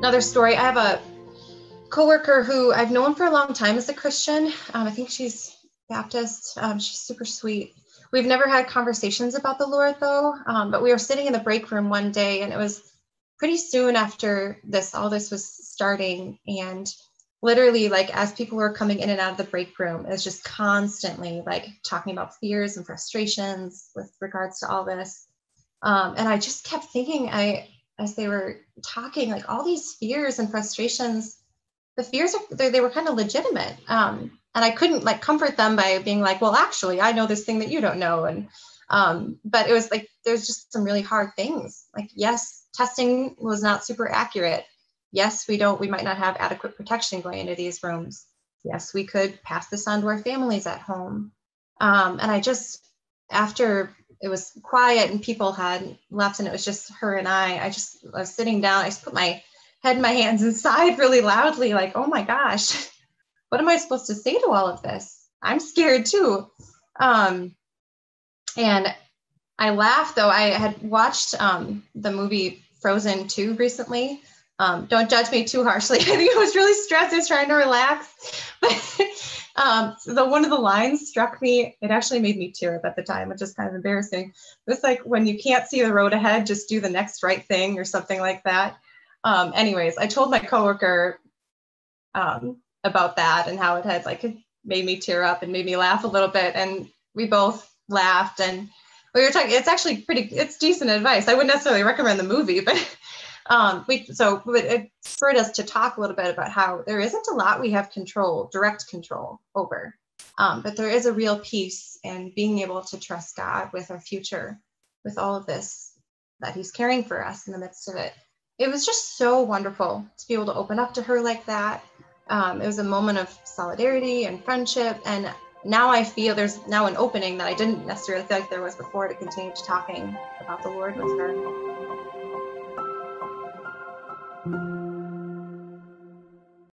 Another story, I have a coworker who I've known for a long time as a Christian. I think she's Baptist. She's super sweet. We've never had conversations about the Lord though, but we were sitting in the break room one day, and it was pretty soon after all this was starting, and literally, like, as people were coming in and out of the break room, it was just constantly like talking about fears and frustrations with regards to all this. And I just kept thinking, as they were talking, like, all these fears and frustrations, the fears they were kind of legitimate. And I couldn't like comfort them by being like, well, actually, I know this thing that you don't know. And but it was like, there's just some really hard things. Like, yes, testing was not super accurate. Yes, we might not have adequate protection going into these rooms. Yes, we could pass this on to our families at home. And I just, after it was quiet and people had left and it was just her and I was sitting down, I just put my head in my hands and sighed really loudly, like, oh my gosh, what am I supposed to say to all of this? I'm scared too. And I laughed, though. I had watched the movie Frozen 2 recently. Don't judge me too harshly. I think I was really stressed. I was trying to relax. But one of the lines struck me. It actually made me tear up at the time, which is kind of embarrassing. It was like, when you can't see the road ahead, just do the next right thing, or something like that. Anyways, I told my coworker about that and how it had like made me tear up and made me laugh a little bit. And we both laughed, and we were talking, it's actually it's decent advice. I wouldn't necessarily recommend the movie, but it spurred us to talk a little bit about how there isn't a lot we have direct control over, but there is a real peace in being able to trust God with our future, with all of this that he's caring for us in the midst of it. It was just so wonderful to be able to open up to her like that. It was a moment of solidarity and friendship, and now I feel there's now an opening that I didn't necessarily feel like there was before, to continue talking about the Lord with her.